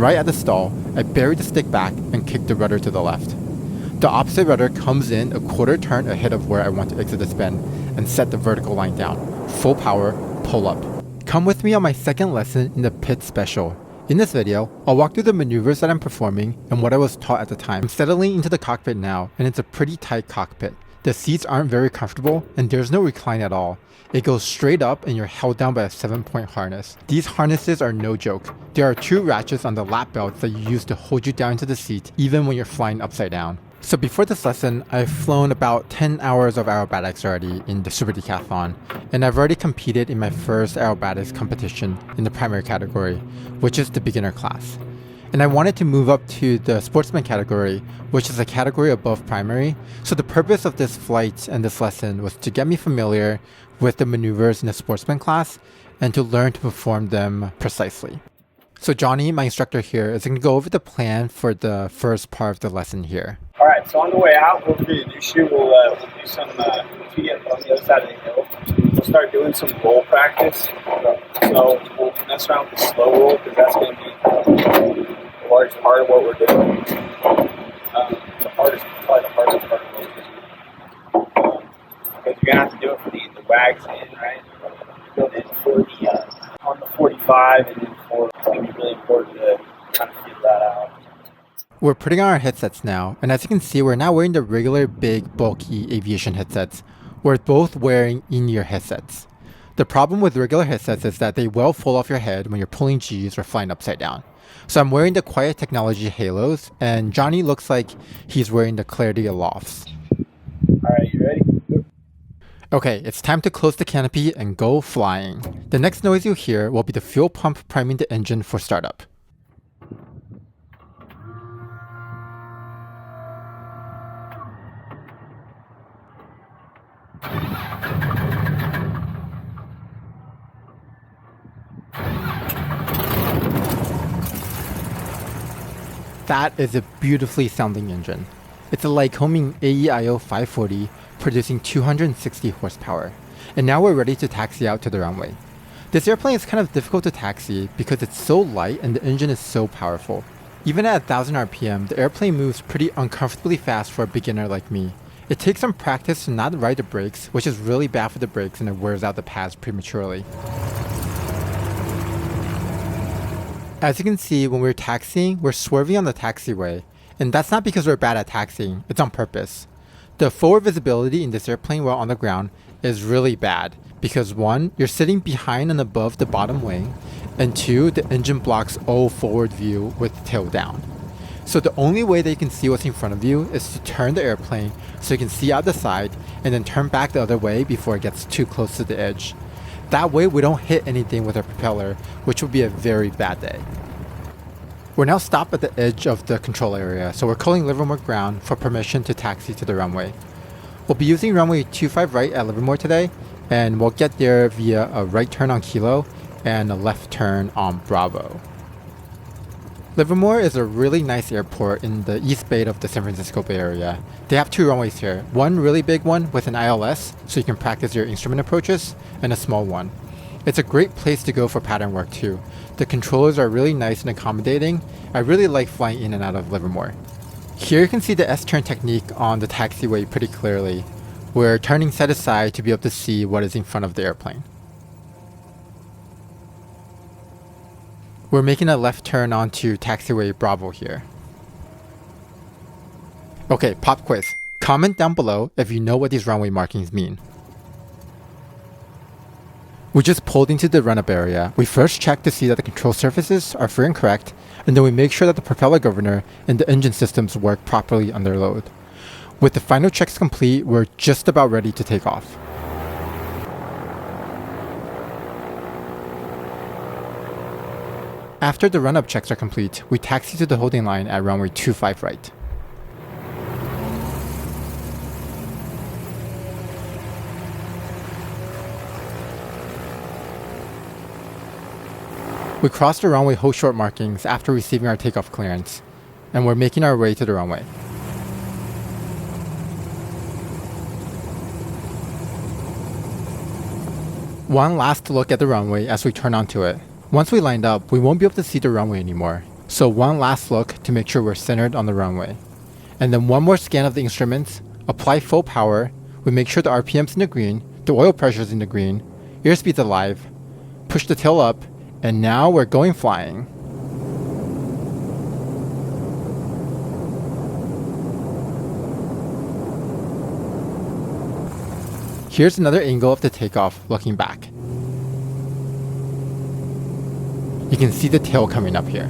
Right at the stall, I bury the stick back and kick the rudder to the left. The opposite rudder comes in a quarter turn ahead of where I want to exit the spin and set the vertical line down. Full power, pull up. Come with me on my second lesson in the pit special. In this video, I'll walk through the maneuvers that I'm performing and what I was taught at the time. I'm settling into the cockpit now, and it's a pretty tight cockpit. The seats aren't very comfortable, and there's no recline at all. It goes straight up and you're held down by a 7-point harness. These harnesses are no joke. There are 2 ratchets on the lap belts that you use to hold you down into the seat even when you're flying upside down. So before this lesson, I've flown about 10 hours of aerobatics already in the Super Decathlon, and I've already competed in my first aerobatics competition in the primary category, which is the beginner class. And I wanted to move up to the sportsman category, which is a category above primary. So the purpose of this flight and this lesson was to get me familiar with the maneuvers in the sportsman class and to learn to perform them precisely. So Johnny, my instructor here, is going to go over the plan for the first part of the lesson here. All right, so on the way out, we'll do new shoe. We'll do some, if you get on the other side of the hill, we'll start doing some roll practice. So we'll mess around with the slow roll because that's going to be a large part of what we're doing. Probably the hardest part of what we're doing. Because you're going to have to do it for the wags in, right? Build in for on the 45, and then it's going to be really important to kind of figure that out. We're putting on our headsets now, and as you can see, we're not wearing the regular big, bulky aviation headsets. We're both wearing in-ear headsets. The problem with regular headsets is that they will fall off your head when you're pulling G's or flying upside down. So I'm wearing the Quiet Technology Halos, and Johnny looks like he's wearing the Clarity Alofts. Alright, you ready? Okay, it's time to close the canopy and go flying. The next noise you'll hear will be the fuel pump priming the engine for startup. That is a beautifully sounding engine. It's a Lycoming AEIO 540 producing 260 horsepower. And now we're ready to taxi out to the runway. This airplane is kind of difficult to taxi because it's so light and the engine is so powerful. Even at 1000 RPM, the airplane moves pretty uncomfortably fast for a beginner like me. It takes some practice to not ride the brakes, which is really bad for the brakes and it wears out the pads prematurely. As you can see, when we're taxiing, we're swerving on the taxiway, and that's not because we're bad at taxiing, it's on purpose. The forward visibility in this airplane while on the ground is really bad, because 1, you're sitting behind and above the bottom wing, and 2, the engine blocks all forward view with the tail down. So the only way that you can see what's in front of you is to turn the airplane so you can see out the side, and then turn back the other way before it gets too close to the edge. That way we don't hit anything with our propeller, which would be a very bad day. We're now stopped at the edge of the control area, so we're calling Livermore ground for permission to taxi to the runway. We'll be using runway 25 right at Livermore today, and we'll get there via a right turn on Kilo and a left turn on Bravo. Livermore is a really nice airport in the East Bay of the San Francisco Bay Area. They have 2 runways here, one really big one with an ILS so you can practice your instrument approaches, and a small one. It's a great place to go for pattern work too. The controllers are really nice and accommodating. I really like flying in and out of Livermore. Here you can see the S-turn technique on the taxiway pretty clearly. We're turning side to side to be able to see what is in front of the airplane. We're making a left turn onto taxiway Bravo here. Okay, pop quiz. Comment down below if you know what these runway markings mean. We just pulled into the run-up area. We first check to see that the control surfaces are free and correct, and then we make sure that the propeller governor and the engine systems work properly under load. With the final checks complete, we're just about ready to take off. After the run-up checks are complete, we taxi to the holding line at runway 25 right. We crossed the runway hold short markings after receiving our takeoff clearance, and we're making our way to the runway. One last look at the runway as we turn onto it. Once we lined up, we won't be able to see the runway anymore. So one last look to make sure we're centered on the runway. And then one more scan of the instruments, apply full power, we make sure the RPM's in the green, the oil pressure's in the green, airspeed's alive, push the tail up, and now we're going flying. Here's another angle of the takeoff looking back. You can see the tail coming up here.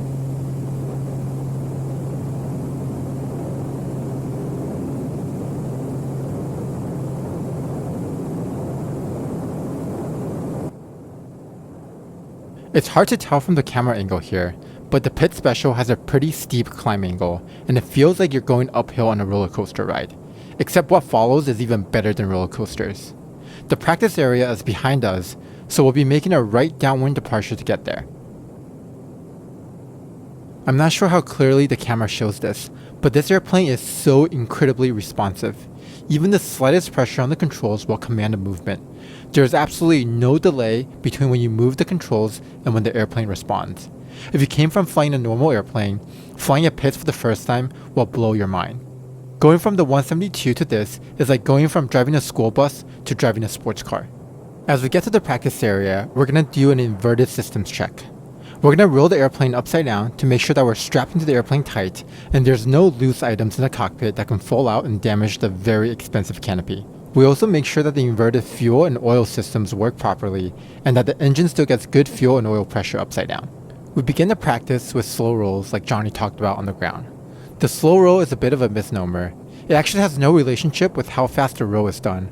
It's hard to tell from the camera angle here, but the pit special has a pretty steep climb angle, and it feels like you're going uphill on a roller coaster ride. Except what follows is even better than roller coasters. The practice area is behind us, so we'll be making a right downwind departure to get there. I'm not sure how clearly the camera shows this, but this airplane is so incredibly responsive. Even the slightest pressure on the controls will command a movement. There's absolutely no delay between when you move the controls and when the airplane responds. If you came from flying a normal airplane, flying at pits for the first time will blow your mind. Going from the 172 to this is like going from driving a school bus to driving a sports car. As we get to the practice area, we're going to do an inverted systems check. We're going to roll the airplane upside down to make sure that we're strapped into the airplane tight and there's no loose items in the cockpit that can fall out and damage the very expensive canopy. We also make sure that the inverted fuel and oil systems work properly and that the engine still gets good fuel and oil pressure upside down. We begin the practice with slow rolls like Johnny talked about on the ground. The slow roll is a bit of a misnomer. It actually has no relationship with how fast the roll is done.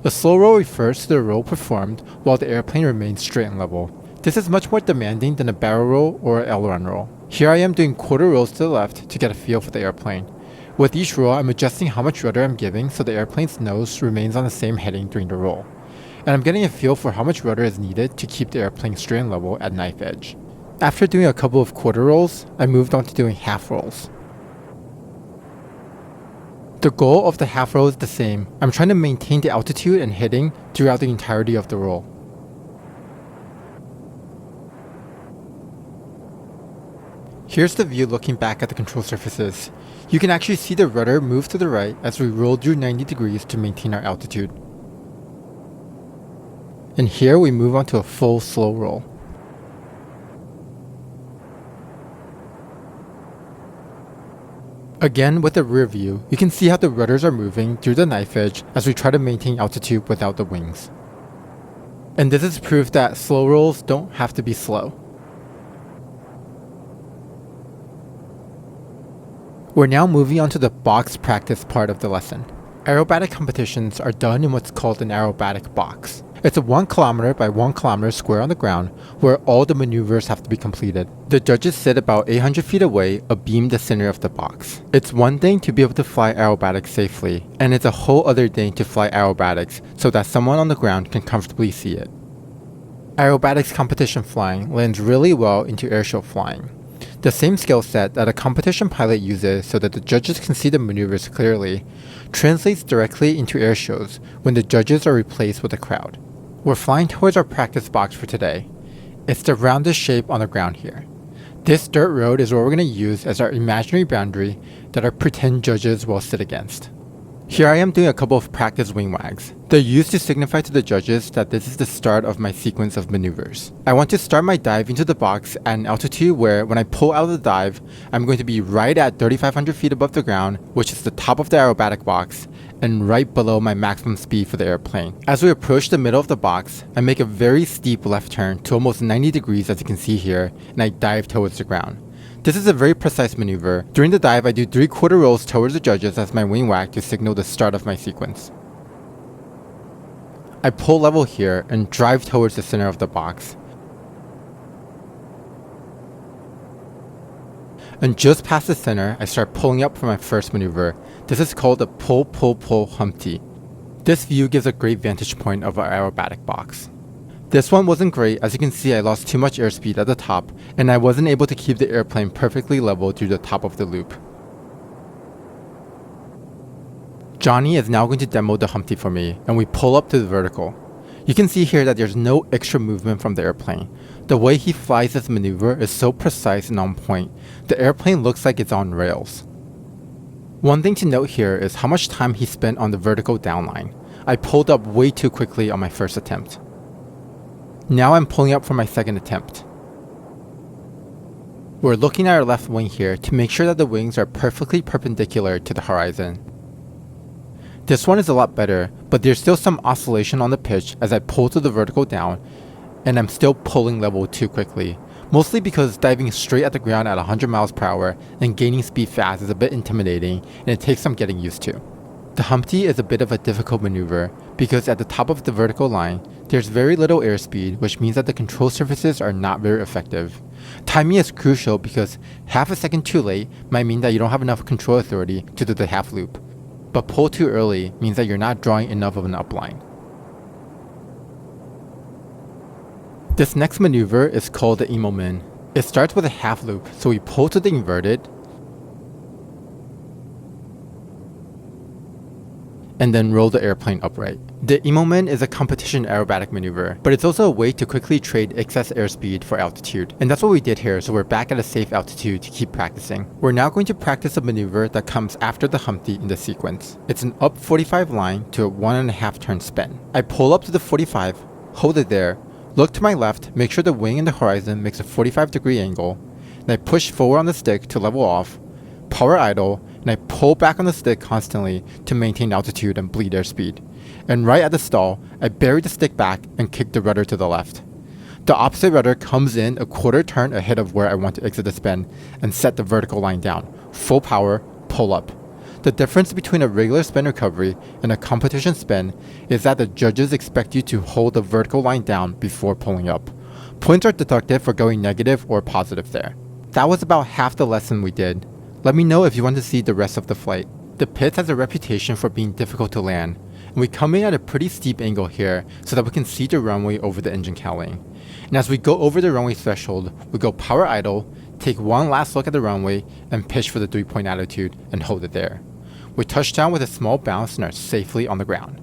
A slow roll refers to the roll performed while the airplane remains straight and level. This is much more demanding than a barrel roll or an aileron roll. Here I am doing quarter rolls to the left to get a feel for the airplane. With each roll, I'm adjusting how much rudder I'm giving so the airplane's nose remains on the same heading during the roll. And I'm getting a feel for how much rudder is needed to keep the airplane straight and level at knife edge. After doing a couple of quarter rolls, I moved on to doing half rolls. The goal of the half roll is the same. I'm trying to maintain the altitude and heading throughout the entirety of the roll. Here's the view looking back at the control surfaces. You can actually see the rudder move to the right as we roll through 90 degrees to maintain our altitude. And here we move on to a full slow roll. Again, with the rear view, you can see how the rudders are moving through the knife edge as we try to maintain altitude without the wings. And this is proof that slow rolls don't have to be slow. We're now moving on to the box practice part of the lesson. Aerobatic competitions are done in what's called an aerobatic box. It's a 1 kilometer by 1 kilometer square on the ground where all the maneuvers have to be completed. The judges sit about 800 feet away, abeam the center of the box. It's one thing to be able to fly aerobatics safely, and it's a whole other thing to fly aerobatics so that someone on the ground can comfortably see it. Aerobatics competition flying lends really well into airshow flying. The same skill set that a competition pilot uses so that the judges can see the maneuvers clearly translates directly into airshows when the judges are replaced with a crowd. We're flying towards our practice box for today. It's the roundest shape on the ground here. This dirt road is what we're going to use as our imaginary boundary that our pretend judges will sit against. Here I am doing a couple of practice wing wags. They're used to signify to the judges that this is the start of my sequence of maneuvers. I want to start my dive into the box at an altitude where when I pull out of the dive, I'm going to be right at 3,500 feet above the ground, which is the top of the aerobatic box, and right below my maximum speed for the airplane. As we approach the middle of the box, I make a very steep left turn to almost 90 degrees as you can see here, and I dive towards the ground. This is a very precise maneuver. During the dive, I do 3/4 rolls towards the judges as my wing wag to signal the start of my sequence. I pull level here and drive towards the center of the box. And just past the center, I start pulling up for my first maneuver. This is called a pull Humpty. This view gives a great vantage point of our aerobatic box. This one wasn't great. As you can see, I lost too much airspeed at the top, and I wasn't able to keep the airplane perfectly level through the top of the loop. Johnny is now going to demo the Humpty for me, and we pull up to the vertical. You can see here that there's no extra movement from the airplane. The way he flies this maneuver is so precise and on point, the airplane looks like it's on rails. One thing to note here is how much time he spent on the vertical downline. I pulled up way too quickly on my first attempt. Now I'm pulling up for my second attempt. We're looking at our left wing here to make sure that the wings are perfectly perpendicular to the horizon. This one is a lot better, but there's still some oscillation on the pitch as I pull to the vertical down, and I'm still pulling level too quickly. Mostly because diving straight at the ground at 100 miles per hour and gaining speed fast is a bit intimidating and it takes some getting used to. The Humpty is a bit of a difficult maneuver because at the top of the vertical line, there's very little airspeed, which means that the control surfaces are not very effective. Timing is crucial because half a second too late might mean that you don't have enough control authority to do the half loop. But pull too early means that you're not drawing enough of an upline. This next maneuver is called the emo min. It starts with a half loop, so we pull to the inverted, and then roll the airplane upright. The emo min is a competition aerobatic maneuver, but it's also a way to quickly trade excess airspeed for altitude. And that's what we did here, so we're back at a safe altitude to keep practicing. We're now going to practice a maneuver that comes after the Humpty in the sequence. It's an up 45 line to a 1.5 turn spin. I pull up to the 45, hold it there, look to my left, make sure the wing and the horizon makes a 45-degree angle, and I push forward on the stick to level off, power idle, and I pull back on the stick constantly to maintain altitude and bleed airspeed. And right at the stall, I bury the stick back and kick the rudder to the left. The opposite rudder comes in a quarter turn ahead of where I want to exit the spin and set the vertical line down. Full power, pull up. The difference between a regular spin recovery and a competition spin is that the judges expect you to hold the vertical line down before pulling up. Points are deducted for going negative or positive there. That was about half the lesson we did. Let me know if you want to see the rest of the flight. The pit has a reputation for being difficult to land, and we come in at a pretty steep angle here so that we can see the runway over the engine cowling. And as we go over the runway threshold, we go power idle, take one last look at the runway, and pitch for the 3-point attitude and hold it there. We touch down with a small bounce and are safely on the ground.